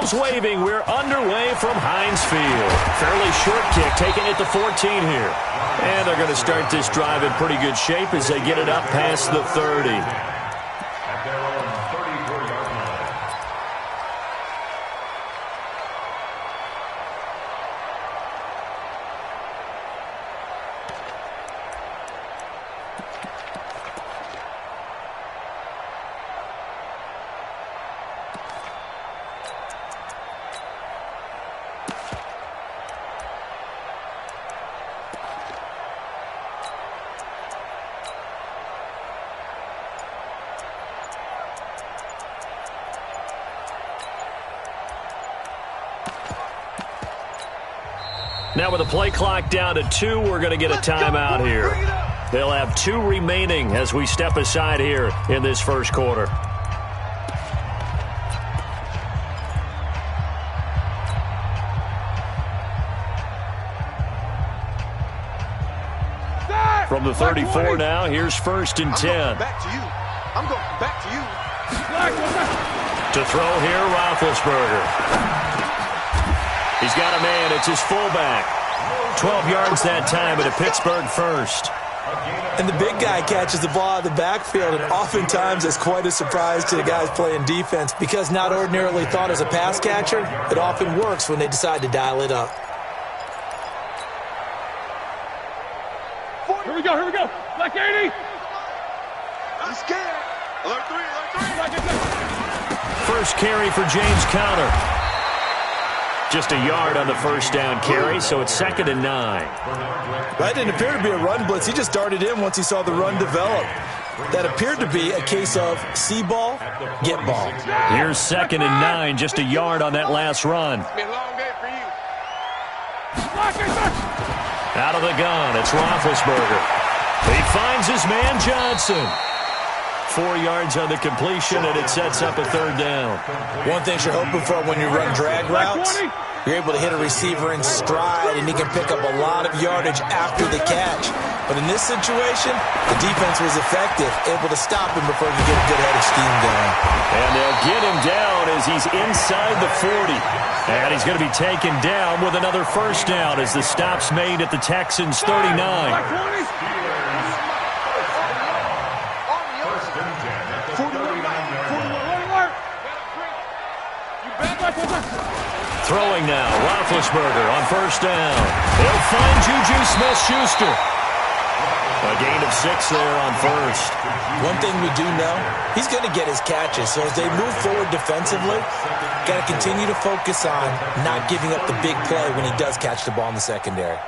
Arrows waving. We're underway from Heinz Field. Fairly short kick, taking it to 14 here. And they're going to start this drive in pretty good shape as they get it up past the 30. Now with the play clock down to 2, we're going to get a timeout here. They'll have 2 remaining as we step aside here in this first quarter. From the 34 now, here's 1st and 10. Back to you. I'm going back to you. To throw here, Roethlisberger. He's got a man. It's his fullback. 12 yards that time, and a Pittsburgh first. And the big guy catches the ball out of the backfield, and oftentimes it's quite a surprise to the guys playing defense because not ordinarily thought as a pass catcher, it often works when they decide to dial it up. Here we go. Black 80. I'm scared. Alert 3. First carry for James Conner. Just a yard on the first down carry, so it's 2nd and 9. That didn't appear to be a run blitz. He just darted in once he saw the run develop. That appeared to be a case of see ball, get ball. Here's 2nd and 9, just a yard on that last run. Out of the gun, it's Roethlisberger. He finds his man Johnson. 4 yards on the completion, and it sets up a 3rd down. One thing you're hoping for when you run drag routes, you're able to hit a receiver in stride, and he can pick up a lot of yardage after the catch. But in this situation, the defense was effective, able to stop him before he could get a good head of steam going. And they'll get him down as he's inside the 40. And he's going to be taken down with another first down as the stop's made at the Texans' 39. Throwing now, Roethlisberger on first down. He'll find Juju Smith-Schuster. A gain of 6 there on first. One thing we do know, he's going to get his catches. So as they move forward defensively, got to continue to focus on not giving up the big play when he does catch the ball in the secondary.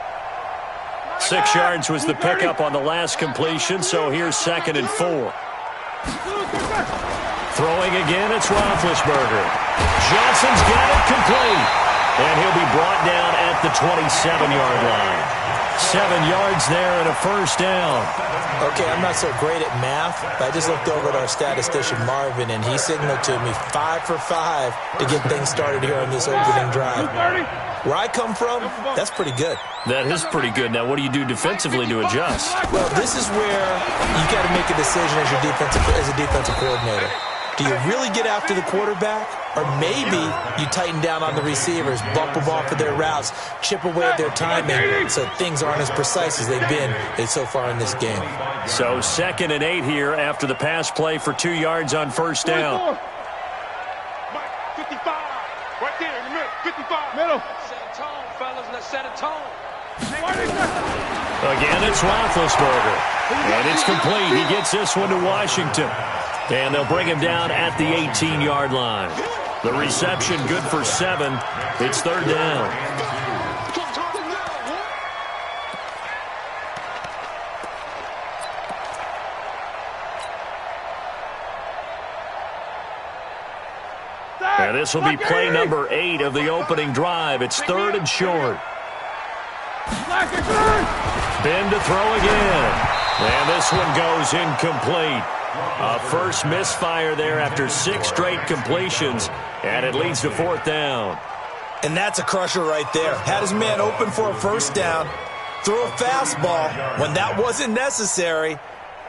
6 yards was the pickup on the last completion, so here's 2nd and 4. Throwing again, it's Roethlisberger. Johnson's got it complete. And he'll be brought down at the 27-yard line. 7 yards there and a first down. Okay, I'm not so great at math, but I just looked over at our statistician, Marvin, and he signaled to me 5 for 5 to get things started here on this opening drive. Where I come from, that's pretty good. That is pretty good. Now, what do you do defensively to adjust? Well, this is where you got to make a decision as a defensive coordinator. Do you really get after the quarterback? Or maybe you tighten down on the receivers, bump them off of their routes, chip away at their timing so things aren't as precise as they've been so far in this game. So 2nd and 8 here after the pass play for 2 yards on first down. 55. Right there in the middle. 55. Middle. Set a tone, fellas. Let's set a tone. Again, it's Roethlisberger. And it's complete. He gets this one to Washington. And they'll bring him down at the 18-yard line. The reception good for 7. It's 3rd down. And this will be play number 8 of the opening drive. It's 3rd and short. Ben to throw again. And this one goes incomplete. A first misfire there after 6 straight completions, and it leads to 4th down. And that's a crusher right there. Had his man open for a first down, threw a fastball. When that wasn't necessary,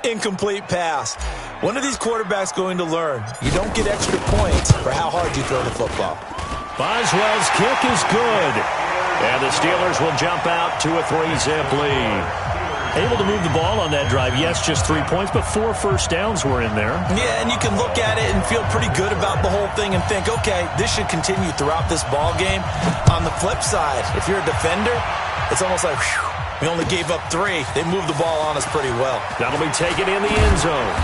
incomplete pass. One of these quarterbacks going to learn, you don't get extra points for how hard you throw the football. Boswell's kick is good. And the Steelers will jump out to a 3-zip lead. Able to move the ball on that drive. Yes, just 3 points, but 4 first downs were in there. Yeah, and you can look at it and feel pretty good about the whole thing and think, okay, this should continue throughout this ball game. On the flip side, if you're a defender, it's almost like, whew, we only gave up 3. They moved the ball on us pretty well. That'll be taken in the end zone.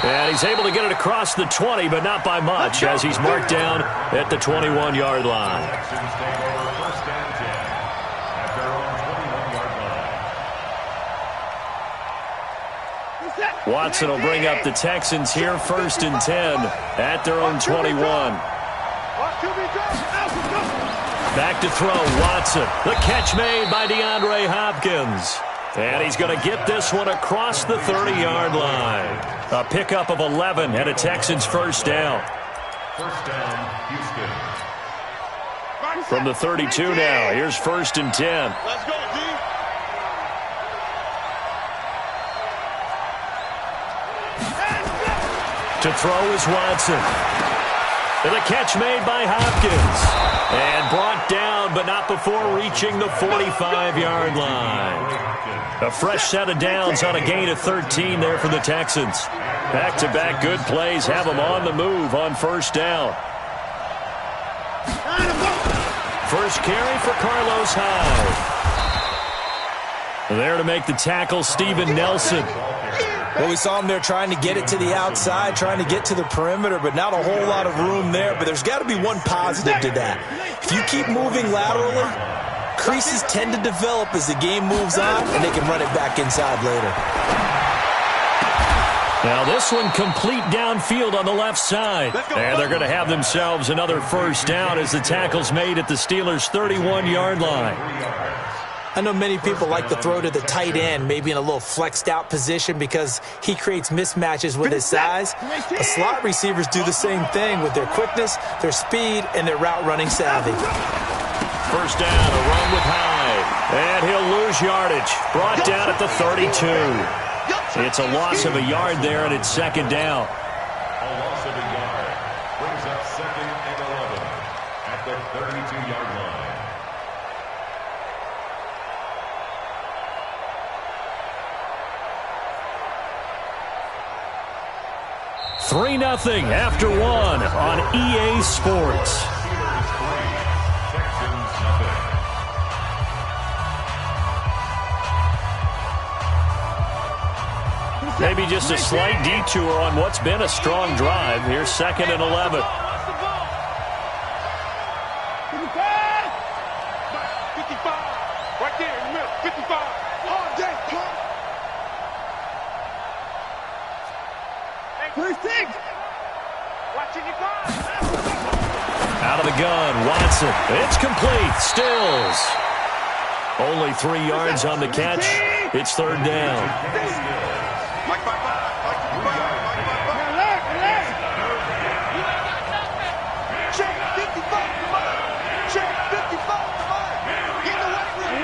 And he's able to get it across the 20, but not by much, as he's marked down at the 21-yard line. Watson will bring up the Texans here, 1st and 10 at their own 21. Back to throw, Watson. The catch made by DeAndre Hopkins. And he's going to get this one across the 30-yard line. A pickup of 11 and a Texans first down. First down, Houston. From the 32 now, here's 1st and 10. Let's go, D. To throw is Watson. And the catch made by Hopkins. And brought down, but not before reaching the 45-yard line. A fresh set of downs on a gain of 13 there for the Texans. Back-to-back good plays have them on the move on first down. First carry for Carlos Hyde. There to make the tackle, Steven Nelson. Well, we saw him there trying to get it to the outside, trying to get to the perimeter, but not a whole lot of room there. But there's got to be one positive to that. If you keep moving laterally, creases tend to develop as the game moves on, and they can run it back inside later. Now this one complete downfield on the left side. And they're going to have themselves another first down as the tackle's made at the Steelers' 31-yard line. I know many people like to throw to the tight end, maybe in a little flexed out position because he creates mismatches with his size. But slot receivers do the same thing with their quickness, their speed, and their route running savvy. First down, a run with Hyde. And he'll lose yardage. Brought down at the 32. It's a loss of a yard there, and it's 2nd down. A loss of a yard brings up 2nd and 11 at the 32-yard line. 3-0 after 1 on EA Sports. Maybe just a slight detour on what's been a strong drive. Here's 2nd and 11. 55. Right there in the middle. 55. All day, come. Watching you go. Out of the gun, Watson. It's complete. Stills. Only 3 yards on the catch. It's 3rd down. Check 55. Check 55. Get the white room.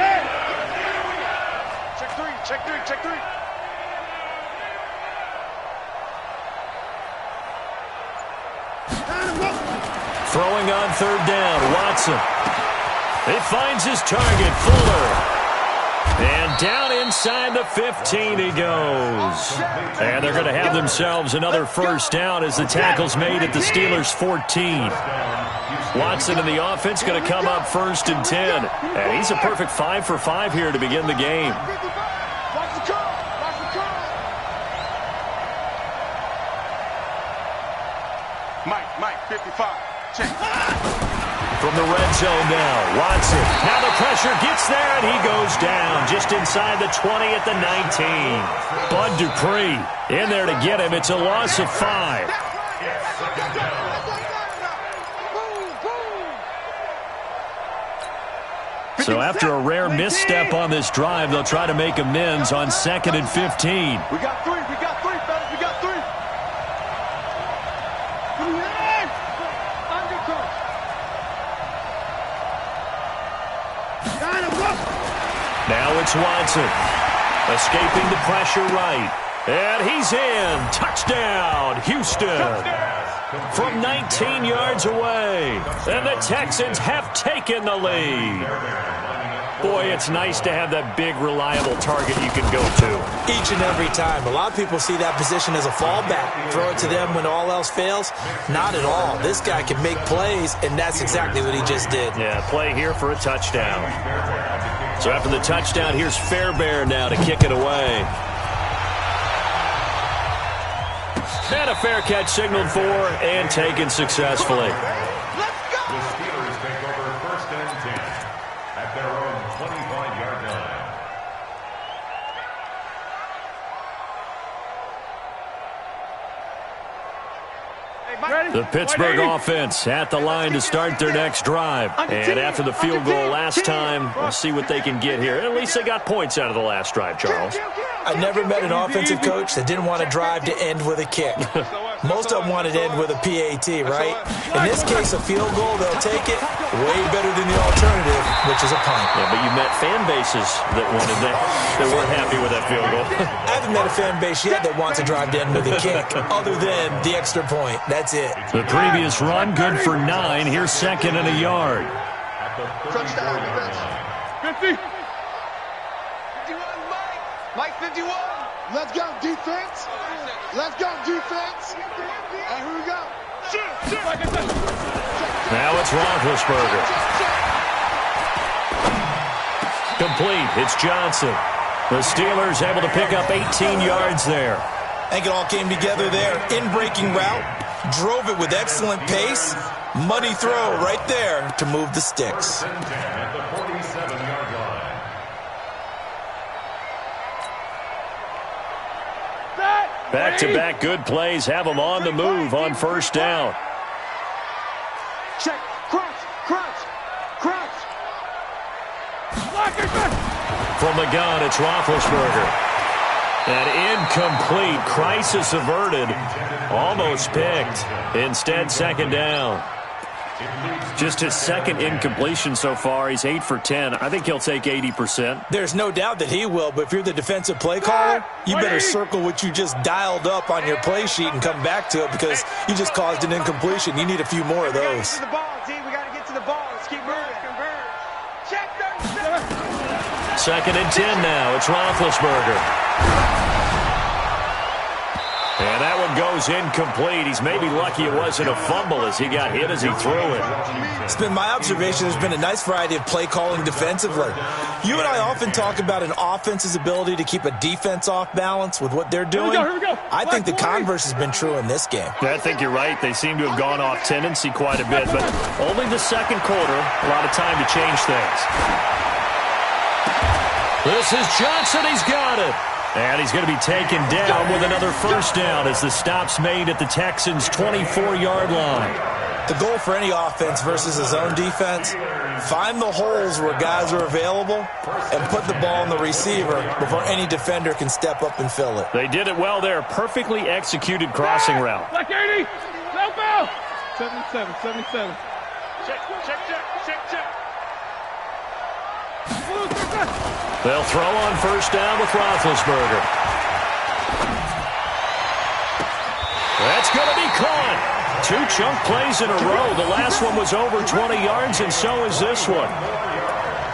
Check 3. Check 3. Check 3. Throwing on 3rd down, Watson. It finds his target, Fuller. And down inside the 15 he goes. And they're going to have themselves another first down as the tackle's made at the Steelers' 14. Watson in the offense going to come up 1st and 10. And he's a perfect 5 for 5 here to begin the game. Mike, 55. Check. From the red zone now, Watson. Now the pressure gets there, and he goes down just inside the 20 at the 19. Bud Dupree in there to get him. It's a loss of 5. So after a rare misstep on this drive, they'll try to make amends on 2nd and 15. We got 3, fellas. We got 3. Now it's Watson. Escaping the pressure right. And he's in. Touchdown, Houston. from 19 yards away. And the Texans have taken the lead. Boy, it's nice to have that big, reliable target you can go to. Each and every time. A lot of people see that position as a fallback. Throw it to them when all else fails. Not at all. This guy can make plays, and that's exactly what he just did. Yeah, play here for a touchdown. So after the touchdown, here's Fairbairn now to kick it away. And a fair catch signaled for and taken successfully. The Steelers take over 1st and 10 at their own 25-yard line. The Pittsburgh offense at the line to start their next drive. And after the field goal last time, we'll see what they can get here. At least they got points out of the last drive, Charles. I never met an offensive coach that didn't want to drive to end with a kick. Most of them wanted to end with a PAT, right? In this case, a field goal, they'll take it. Way better than the alternative, which is a punt. Yeah, but you met fan bases that wanted that, that weren't happy with that field goal. I haven't met a fan base yet that wants to drive to end with a kick, other than the extra point. That's it. The previous run, good for 9. Here's 2nd and a yard. Touchdown, defense. 50. 51, Mike. Mike, 51. Let's go, defense. Let's go, defense. And here we go. Now it's Roethlisberger. Complete. It's Johnson. The Steelers able to pick up 18 yards there. I think it all came together there. In-breaking route. Drove it with excellent pace. Muddy throw right there to move the sticks. At the 47-yard line. Back-to-back good plays have them on the move on 1st down. Check. Crunch. From the gun, it's Roethlisberger. An incomplete, crisis averted, almost picked. Instead, 2nd down. Just his 2nd incompletion so far. He's 8 for 10. I think he'll take 80%. There's no doubt that he will, but if you're the defensive play caller, you better circle what you just dialed up on your play sheet and come back to it because you just caused an incompletion. You need a few more of those. We got to get to the ball. Let's keep moving. Check 2nd and 10 now. It's Roethlisberger. And that one goes incomplete. He's maybe lucky it wasn't a fumble as he got hit as he threw it. It's been my observation there's been a nice variety of play calling defensively. You and I often talk about an offense's ability to keep a defense off balance with what they're doing. Here we go. I think the converse has been true in this game. I think you're right. They seem to have gone off tendency quite a bit, but only the 2nd quarter, a lot of time to change things. This is Johnson. He's got it. And he's going to be taken down with another 1st down as the stop's made at the Texans' 24-yard line. The goal for any offense versus his own defense, find the holes where guys are available and put the ball in the receiver before any defender can step up and fill it. They did it well there. Perfectly executed crossing route. Black 80. No foul. 77. Check. They'll throw on 1st down with Roethlisberger. That's going to be caught. 2 chunk plays in a row. The last one was over 20 yards, and so is this one.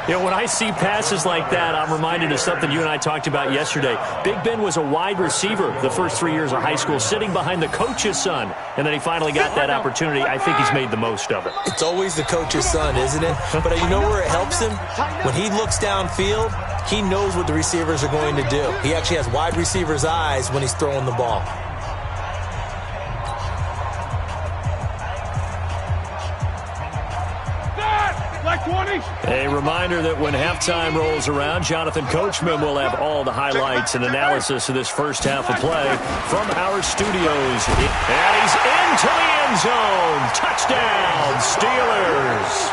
You know, when I see passes like that, I'm reminded of something you and I talked about yesterday. Big Ben was a wide receiver the first 3 years of high school, sitting behind the coach's son, and then he finally got that opportunity. I think he's made the most of it. It's always the coach's son, isn't it? But you know where it helps him? When he looks downfield, he knows what the receivers are going to do. He actually has wide receivers' eyes when he's throwing the ball. A reminder that when halftime rolls around, Jonathan Coachman will have all the highlights and analysis of this 1st half of play from our studios. And he's into the end zone. Touchdown, Steelers.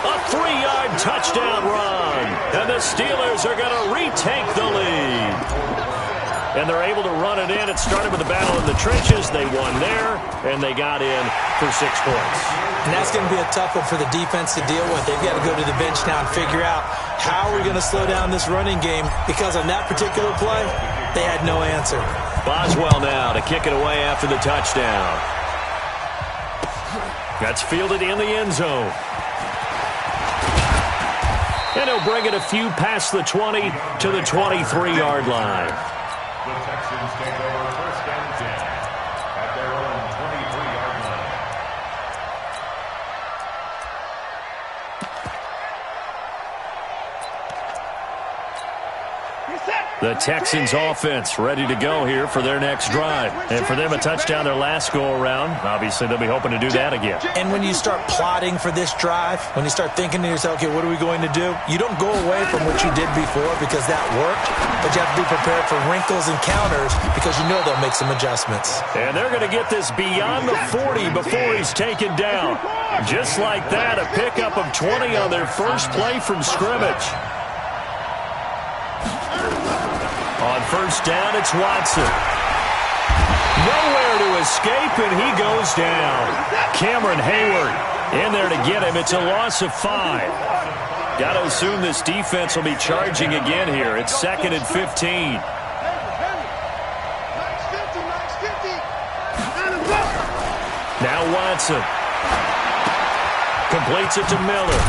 A 3-yard touchdown run. And the Steelers are going to retake the lead. And they're able to run it in. It started with a battle in the trenches. They won there, and they got in for 6 points. And that's going to be a tough one for the defense to deal with. They've got to go to the bench now and figure out how are we going to slow down this running game, because on that particular play, they had no answer. Boswell now to kick it away after the touchdown. That's fielded in the end zone. And he'll bring it a few past the 20 to the 23-yard line. The Texans take over first and 10 at their own 23-yard line. The Texans offense ready to go here for their next drive. And for them, a touchdown their last go-around. Obviously, they'll be hoping to do that again. And when you start plotting for this drive, when you start thinking to yourself, okay, what are we going to do? You don't go away from what you did before because that worked, but you have to be prepared for wrinkles and counters because you know they'll make some adjustments. And they're going to get this beyond the 40 before he's taken down. Just like that, a pickup of 20 on their first play from scrimmage. On first down, it's Watson. Nowhere to escape, and he goes down. Cameron Hayward in there to get him. It's a loss of 5. Got to assume this defense will be charging again here. It's 2nd and 15. Now Watson. Completes it to Miller.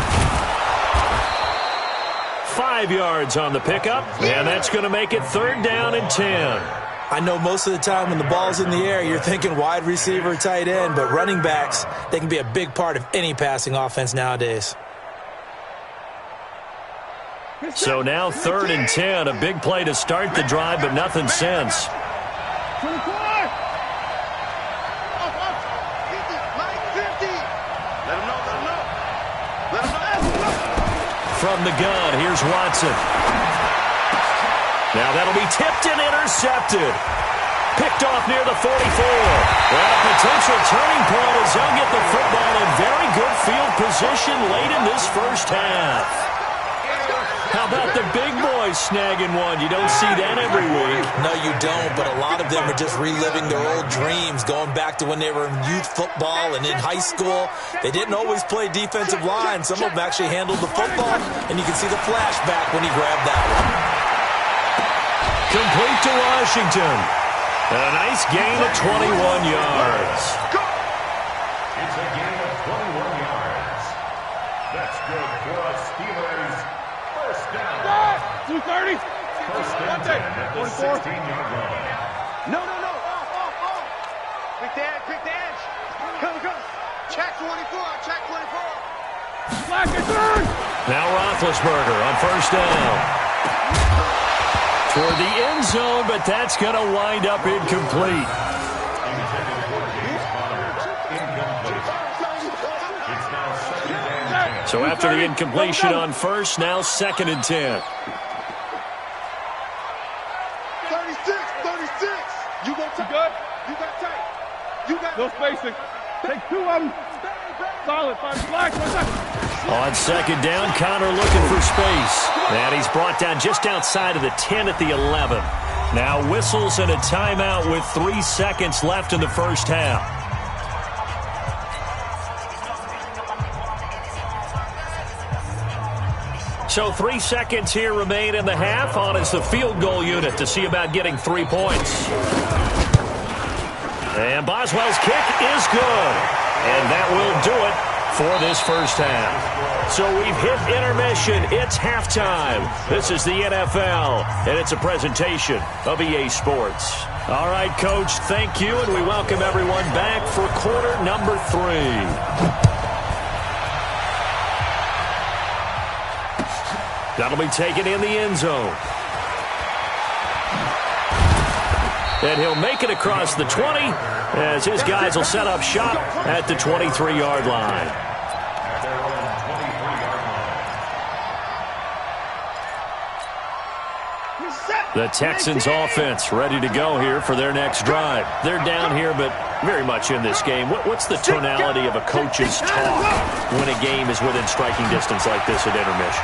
5 yards on the pickup, and that's going to make it 3rd down and 10. I know most of the time when the ball's in the air, you're thinking wide receiver, tight end, but running backs, they can be a big part of any passing offense nowadays. So now 3rd and 10, a big play to start the drive, but nothing since. From the gun, here's Watson. Now that'll be tipped and intercepted. Picked off near the 44. And a potential turning point as they'll get the football in very good field position late in this first half. How about the big boys snagging one? You don't see that every week. No, you don't, but a lot of them are just reliving their old dreams, going back to when they were in youth football and in high school. They didn't always play defensive line. Some of them actually handled the football, and you can see the flashback when he grabbed that one. Complete to Washington. A nice gain of 21 yards. It's a gain of 21 yards. That's good for a Steelers first down. 230. First and 10 at the 16-yard line. No. Quick dash. Come. Check 24. Check 24. Black and turn. Now Roethlisberger on first down. Toward the end zone, but that's going to wind up incomplete. So after the incompletion on first, now 2nd and 10. 36. You go tight. Good. You got tight. You got No spacing. Take 2 of them. Solid. 5 black. On 2nd down, Connor looking for space. And he's brought down just outside of the 10 at the 11. Now whistles and a timeout with 3 seconds left in the first half. So 3 seconds here remain in the half. On is the field goal unit to see about getting 3 points. And Boswell's kick is good. And that will do it for this first half. So we've hit intermission. It's halftime. This is the NFL, and it's a presentation of EA Sports. All right, Coach, thank you, and we welcome everyone back for quarter number 3. That'll be taken in the end zone. And he'll make it across the 20 as his guys will set up shop at the 23-yard line. The Texans offense ready to go here for their next drive. They're down here, but very much in this game. What's the tonality of a coach's talk when a game is within striking distance like this at intermission?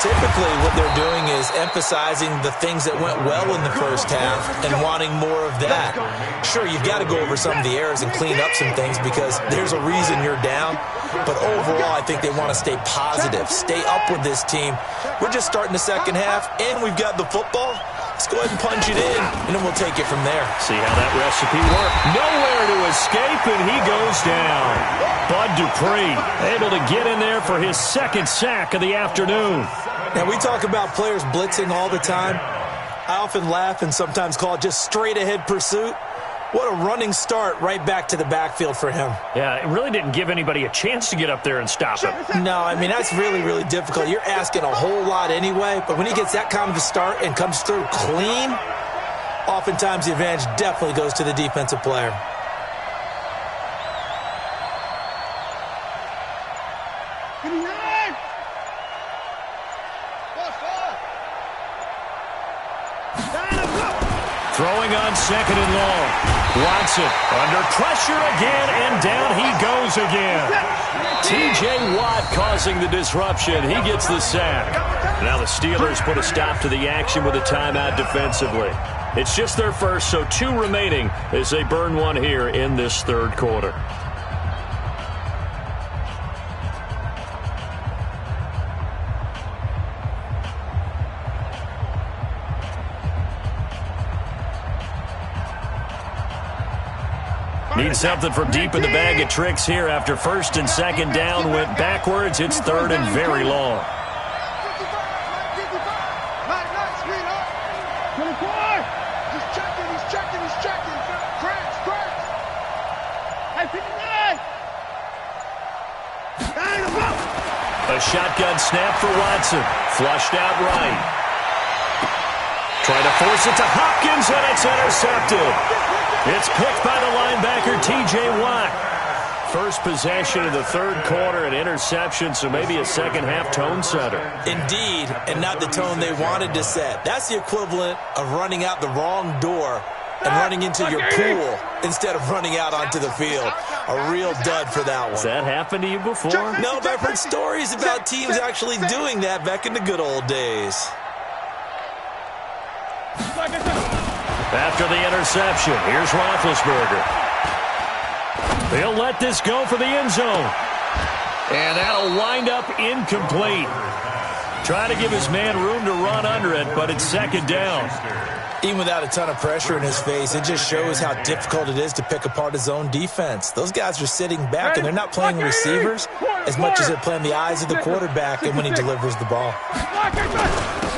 Typically, what they're doing is emphasizing the things that went well in the first half and wanting more of that. Sure, you've got to go over some of the errors and clean up some things because there's a reason you're down. But overall, I think they want to stay positive, stay up with this team. We're just starting the second half, and we've got the football. Let's go ahead and punch it in, and then we'll take it from there. See how that recipe worked. Nowhere to escape, and he goes down. Bud Dupree able to get in there for his second sack of the afternoon. Now, we talk about players blitzing all the time. I often laugh and sometimes call it just straight-ahead pursuit. What a running start right back to the backfield for him. Yeah, it really didn't give anybody a chance to get up there and stop him. No, I mean, that's really, really difficult. You're asking a whole lot anyway, but when he gets that kind of a start and comes through clean, oftentimes the advantage definitely goes to the defensive player. Throwing on second and long. Watson under pressure again, and down he goes again. T.J. Watt causing the disruption. He gets the sack. Now the Steelers put a stop to the action with a timeout defensively. It's just their first, so 2 remaining as they burn one here in this third quarter. Need something from deep in the bag of tricks here after first and second down went backwards. It's third and very long. A shotgun snap for Watson. Flushed out right. Trying to force it to Hopkins, and it's intercepted. It's picked by the linebacker, T.J. Watt. First possession of the third quarter, an interception, so maybe a second-half tone setter. Indeed, and not the tone they wanted to set. That's the equivalent of running out the wrong door and running into your pool instead of running out onto the field. A real dud for that one. Has that happened to you before? No, but I've heard stories about teams actually doing that back in the good old days. After the interception, here's Roethlisberger. They'll let this go for the end zone. And that'll wind up incomplete. Trying to give his man room to run under it, but it's second down. Even without a ton of pressure in his face, it just shows how difficult it is to pick apart his own defense. Those guys are sitting back, and they're not playing receivers as much as they're playing the eyes of the quarterback and when he delivers the ball.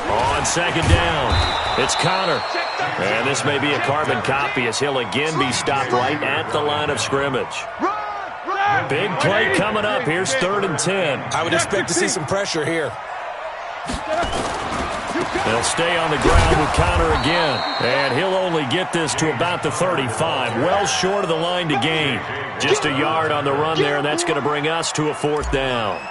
On second down, it's Connor. And this may be a carbon copy as he'll again be stopped right at the line of scrimmage. Big play coming up. Here's 3rd and 10. I would expect to see some pressure here. They'll stay on the ground with Connor again. And he'll only get this to about the 35. Well short of the line to gain. Just a yard on the run there, and that's going to bring us to a 4th down.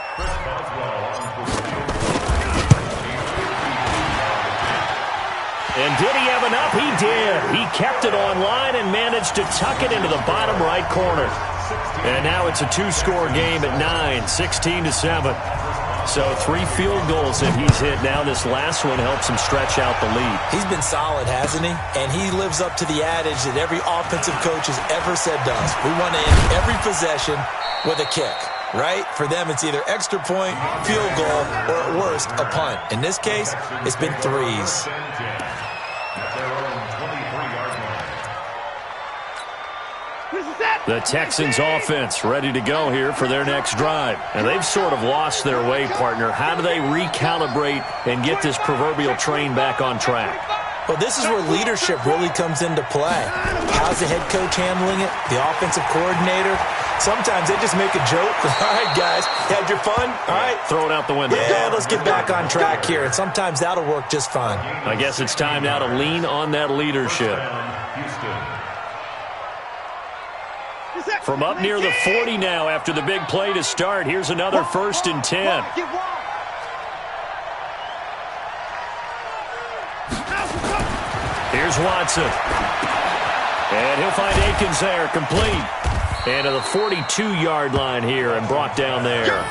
And did he have enough? He did. He kept it online and managed to tuck it into the bottom right corner. And now it's a 2-score game at 9, 16-7. So 3 field goals that he's hit. Now this last one helps him stretch out the lead. He's been solid, hasn't he? And he lives up to the adage that every offensive coach has ever said to us. We want to end every possession with a kick, right? For them, it's either extra point, field goal, or at worst, a punt. In this case, it's been 3s. The Texans offense ready to go here for their next drive. And they've sort of lost their way, partner. How do they recalibrate and get this proverbial train back on track? Well, this is where leadership really comes into play. How's the head coach handling it? The offensive coordinator? Sometimes they just make a joke. All right, guys, had your fun? All right. Throw it out the window. Yeah, let's get back on track here. And sometimes that'll work just fine. I guess it's time now to lean on that leadership. From up near the 40 now after the big play to start. Here's another 1st and 10. Here's Watson. And he'll find Akins there, complete. And to the 42-yard line here and brought down there.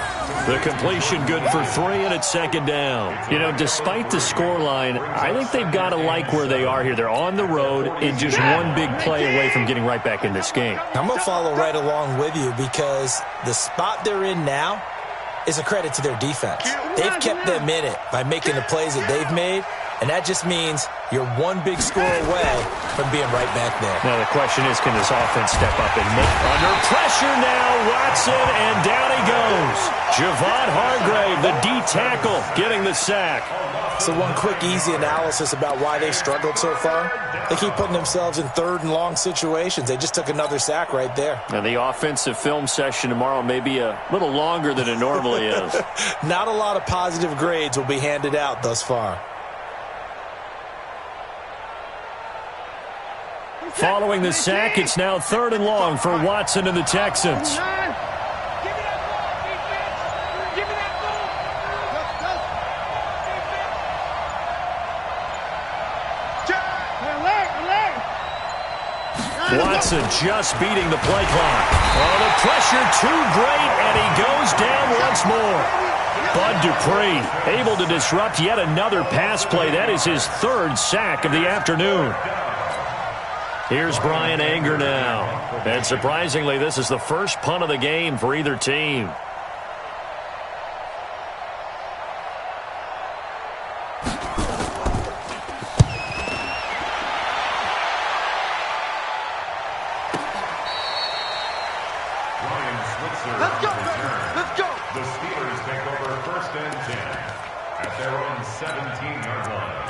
The completion good for 3, and it's 2nd down. You know, despite the scoreline, I think they've got to like where they are here. They're on the road and just one big play away from getting right back in this game. I'm going to follow right along with you because the spot they're in now is a credit to their defense. They've kept them in it by making the plays that they've made, and that just means you're one big score away from being right back there. Now the question is, can this offense step up and make under pressure now? Watson, and down he goes. Javon Hargrave, the D tackle, getting the sack. So one quick, easy analysis about why they've struggled so far. They keep putting themselves in 3rd and long situations. They just took another sack right there. And the offensive film session tomorrow may be a little longer than it normally is. Not a lot of positive grades will be handed out thus far. Following the sack, it's now 3rd and long for Watson and the Texans. Watson just beating the play clock. Oh, the pressure too great, and he goes down once more. Bud Dupree able to disrupt yet another pass play. That is his 3rd sack of the afternoon. Here's Brian Anger now. And surprisingly, this is the first punt of the game for either team. Let's go, baby. Let's go. The Steelers take over 1st and 10 at their own 17-yard line.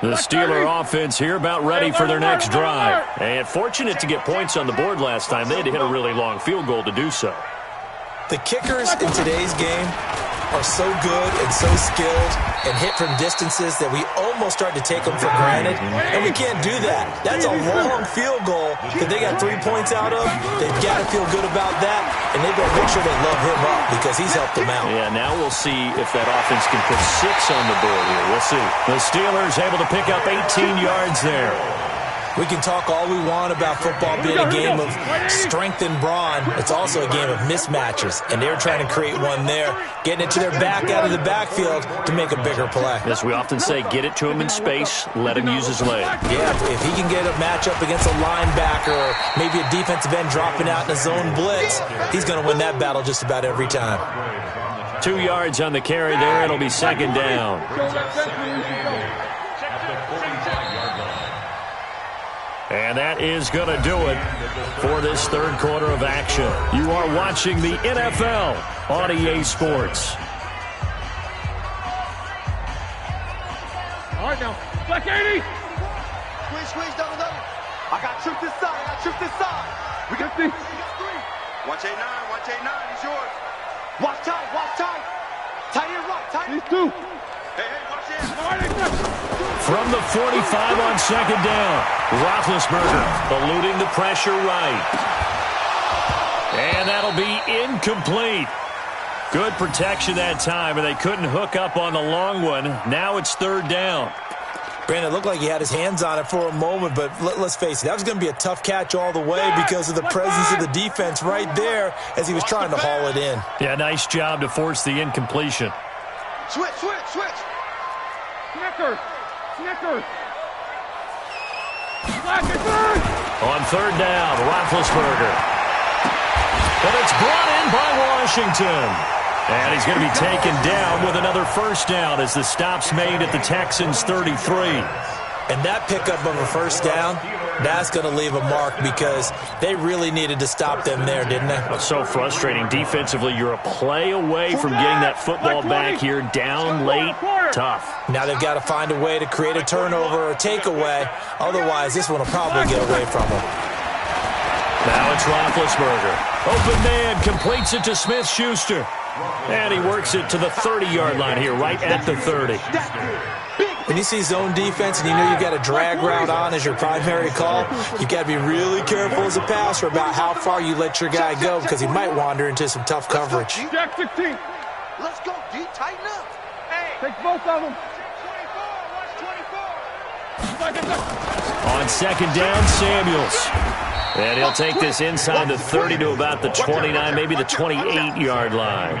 The Steeler offense here about ready for their next drive. And fortunate to get points on the board last time. They had to hit a really long field goal to do so. The kickers in today's game are so good and so skilled and hit from distances that we almost start to take them for granted, and we can't do that. That's a long field goal that they got 3 points out of. They've got to feel good about that, and they've got to make sure they love him up because he's helped them out. Yeah, now we'll see if that offense can put 6 on the board here. We'll see. The Steelers able to pick up 18 yards there. We can talk all we want about football being a game of strength and brawn. It's also a game of mismatches, and they're trying to create one there, getting it to their back out of the backfield to make a bigger play. As we often say, get it to him in space, let him use his leg. Yeah, if he can get a matchup against a linebacker or maybe a defensive end dropping out in a zone blitz, he's going to win that battle just about every time. 2 yards on the carry there. It'll be 2nd down. And that is going to do it for this 3rd quarter of action. You are watching the NFL on EA Sports. All right, now. Black 80. Squeeze, double. I got truth this side. We got 3. Watch 8-9, he's yours. Watch tight. Tight end right, These 2. Hey, watch it. All right, From the 45 on 2nd down, Roethlisberger eluding the pressure right. And that'll be incomplete. Good protection that time, and they couldn't hook up on the long one. Now it's 3rd down. Brandon, it looked like he had his hands on it for a moment, but let's face it, that was going to be a tough catch all the way because of the presence of the defense right there as he was trying to haul it in. Yeah, nice job to force the incompletion. Switch. Snickers. On 3rd down, Roethlisberger. But it's brought in by Washington. And he's going to be taken down with another 1st down as the stop's made at the Texans' 33. And that pickup of a 1st down, that's going to leave a mark because they really needed to stop them there, didn't they? It's so frustrating. Defensively, you're a play away from getting that football back here down late. Tough. Now they've got to find a way to create a turnover or takeaway. Otherwise, this one will probably get away from them. Now it's Roethlisberger. Open man, completes it to Smith-Schuster. And he works it to the 30-yard line here, right at the 30. When you see zone defense and you know you've got a drag route on as your primary call, you've got to be really careful as a passer about how far you let your guy go because he might wander into some tough coverage. Jack 16. Let's go, D. Tighten up. Take both of them. On 2nd down, Samuels. And he'll take this inside the 30 to about the 29, maybe the 28-yard line.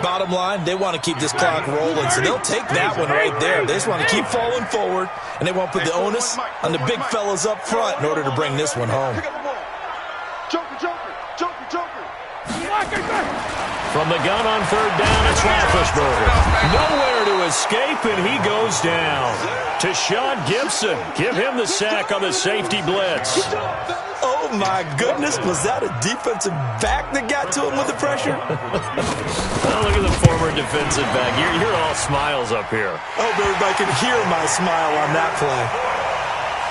Bottom line, they want to keep this clock rolling, so they'll take that one right there. They just want to keep falling forward, and they want to put the onus on the big fellas up front in order to bring this one home. Joker, Joker, Joker, Joker. From the gun on third down, it's Roethlisberger. Nowhere to escape, and he goes down. To Sean Gibson. Give him the sack on the safety blitz. Oh, my goodness. Was that a defensive back that got to him with the pressure? Oh, look at the former defensive back. You're all smiles up here. I hope everybody can hear my smile on that play.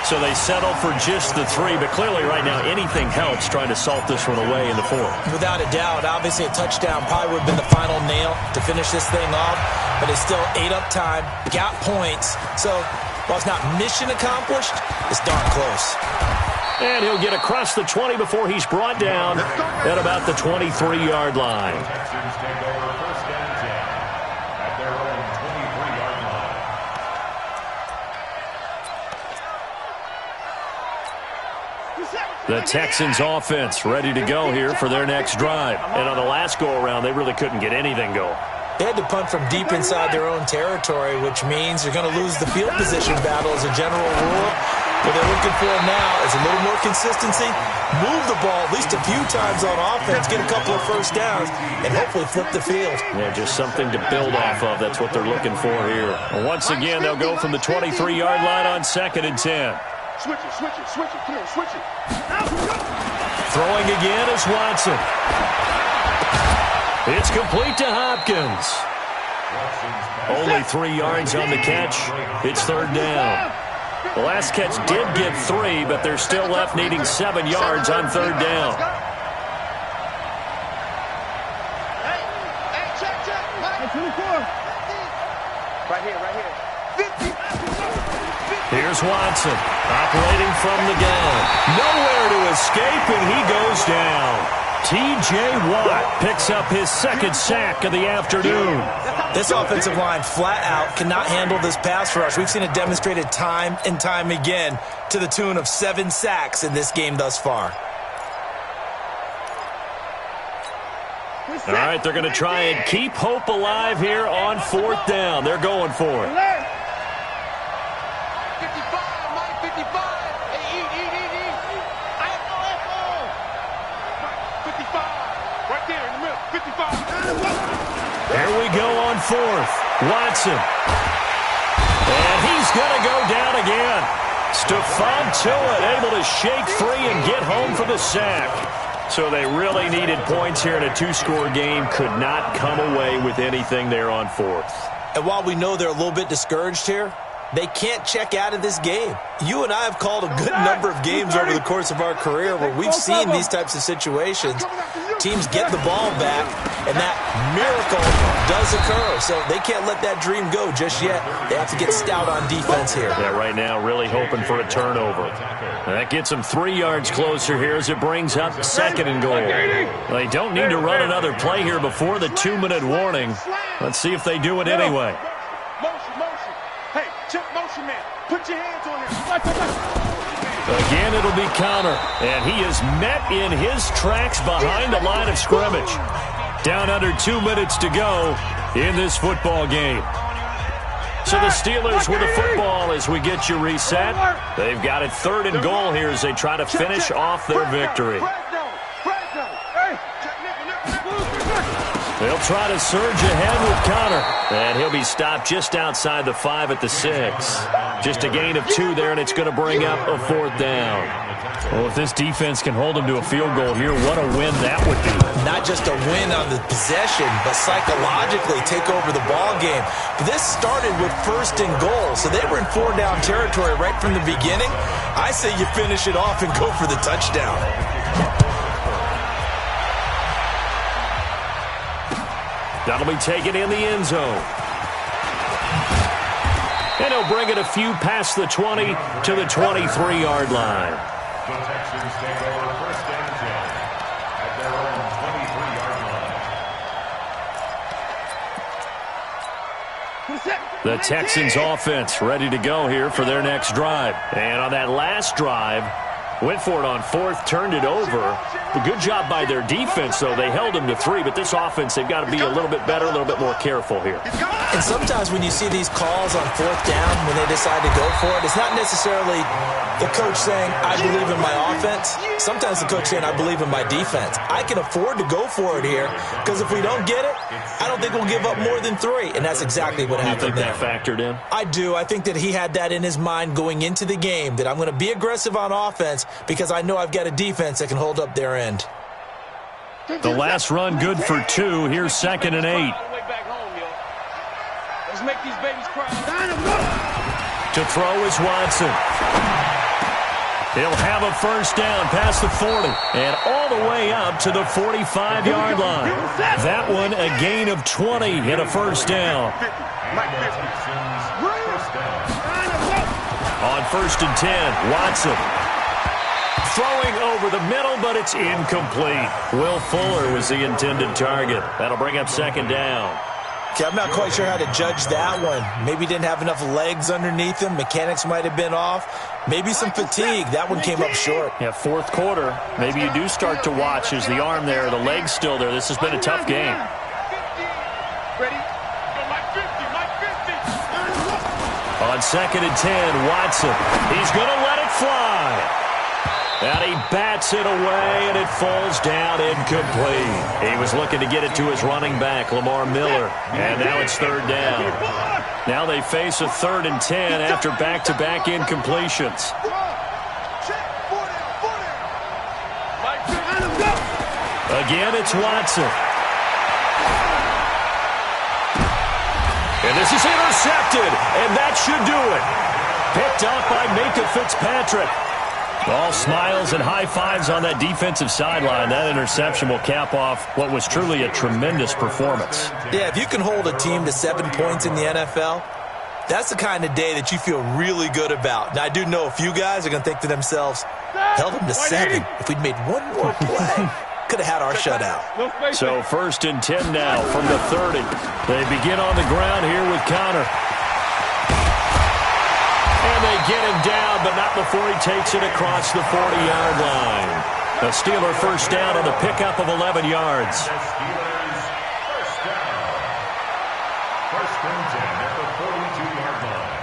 So they settle for just the 3, but clearly right now anything helps trying to salt this one away in the 4th. Without a doubt, obviously a touchdown probably would have been the final nail to finish this thing off, but it's still ate up time, got points. So while it's not mission accomplished, it's darn close. And he'll get across the 20 before he's brought down at about the 23-yard line. Texans take over first and 10 at their own 23-yard line. The Texans offense ready to go here for their next drive. And on the last go-around, they really couldn't get anything going. They had to punt from deep inside their own territory, which means you're going to lose the field position battle as a general rule. What they're looking for now is a little more consistency, move the ball at least a few times on offense, get a couple of first downs, and hopefully flip the field. Yeah, just something to build off of. That's what they're looking for here. And once again, they'll go from the 23-yard line on 2nd and 10. Switch it, switch it, switch it. Come on, switch it. Throwing again is Watson. It's complete to Hopkins. Only 3 yards on the catch. It's 3rd down. The last catch did get 3, but they're still left needing 7 yards on 3rd down. Hey, check. 24. Right here. 50. Here's Watson, operating from the gun. Nowhere to escape, and he goes down. T.J. Watt picks up his 2nd sack of the afternoon. This offensive line flat out cannot handle this pass rush. We've seen it demonstrated time and time again to the tune of 7 sacks in this game thus far. All right, they're going to try and keep hope alive here on 4th down. They're going for it. 55. Hey, eat. I 55. Right there in the middle. 55. Here we go on 4th. Watson. And he's going to go down again. Stephon Tuitt able to shake free and get home for the sack. So they really needed points here in a 2-score game. Could not come away with anything there on 4th. And while we know they're a little bit discouraged here, they can't check out of this game. You and I have called a good number of games over the course of our career where we've seen these types of situations. Teams get the ball back, and that miracle does occur. So they can't let that dream go just yet. They have to get stout on defense here. Yeah, right now really hoping for a turnover. And that gets them 3 yards closer here as it brings up 2nd and goal. They don't need to run another play here before the 2-minute warning. Let's see if they do it anyway. Motion. Hey, check motion, man. Put your hands on him. Again, it'll be counter. And he is met in his tracks behind the line of scrimmage. Down under 2 minutes to go in this football game. So the Steelers with the football as we get you reset. They've got it 3rd and goal here as they try to finish off their victory. They'll try to surge ahead with Connor. And he'll be stopped just outside the 5 at the 6. Just a gain of 2 there, and it's going to bring up a 4th down. Well, if this defense can hold them to a field goal here, what a win that would be. Not just a win on the possession, but psychologically take over the ball game. But this started with 1st and goal, so they were in 4-down territory right from the beginning. I say you finish it off and go for the touchdown. That'll be taken in the end zone. And he'll bring it a few past the 20 to the 23-yard line. The Texans take over first and 10 at their own 23-yard line. The Texans offense ready to go here for their next drive. And on that last drive, Went for it on fourth, turned it over. A good job by their defense, though. They held them to 3, but this offense, they've got to be a little bit better, a little bit more careful here. And sometimes when you see these calls on fourth down, when they decide to go for it, it's not necessarily the coach saying, I believe in my offense. Sometimes the coach saying, I believe in my defense. I can afford to go for it here because if we don't get it, I don't think we'll give up more than 3. And that's exactly what happened there. You think that factored in? I do. I think that he had that in his mind going into the game, that I'm going to be aggressive on offense because I know I've got a defense that can hold up their end. The last run good for 2. Here's 2nd and 8. Let's make these babies cry. To throw is Watson. He'll have a first down past the 40 and all the way up to the 45-yard line. That one a gain of 20 and a first down. On 1st and 10, Watson. Throwing over the middle, but it's incomplete. Will Fuller was the intended target. That'll bring up 2nd down. Okay, I'm not quite sure how to judge that one. Maybe didn't have enough legs underneath him. Mechanics might have been off. Maybe some fatigue. That one came up short. Yeah, 4th quarter. Maybe you do start to watch as the arm there, the leg's still there. This has been a tough game. Ready? Like 50, like 50. On 2nd and 10, Watson. He's going to let it fly. And he bats it away, and it falls down incomplete. He was looking to get it to his running back, Lamar Miller. And now it's 3rd down. Now they face a 3rd and 10 after back-to-back incompletions. Again, it's Watson. And this is intercepted, and that should do it. Picked up by Minkah Fitzpatrick. All smiles and high fives on that defensive sideline. That interception will cap off what was truly a tremendous performance. Yeah, if you can hold a team to 7 points in the NFL, that's the kind of day that you feel really good about. Now, I do know a few guys are going to think to themselves, held them to 7. If we'd made one more play, could have had our shutout. So 1st and 10 now from the 30. They begin on the ground here with Connor. And they get him down, but not before he takes it across the 40-yard line. A Steeler first down on the pickup of 11 yards. First down. 1st and 10 at the 42-yard line.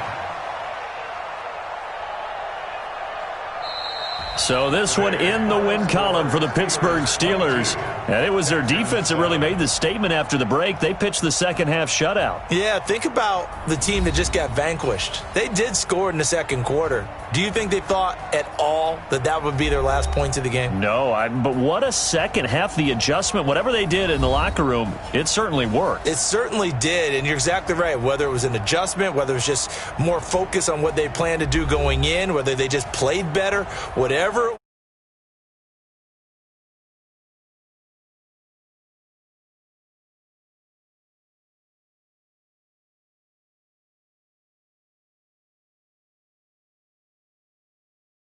So this one in the win column for the Pittsburgh Steelers. And it was their defense that really made the statement after the break. They pitched the second half shutout. Yeah, think about the team that just got vanquished. They did score in the 2nd quarter. Do you think they thought at all that that would be their last points of the game? No, but what a second half. The adjustment, whatever they did in the locker room, it certainly worked. It certainly did, and you're exactly right. Whether it was an adjustment, whether it was just more focus on what they planned to do going in, whether they just played better, whatever.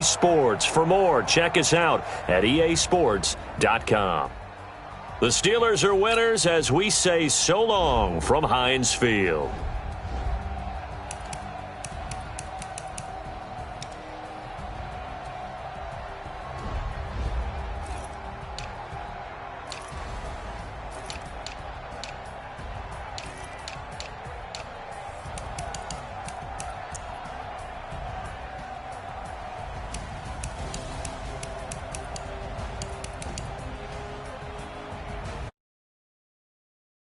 Sports. For more, check us out at easports.com. The Steelers are winners as we say so long from Heinz Field.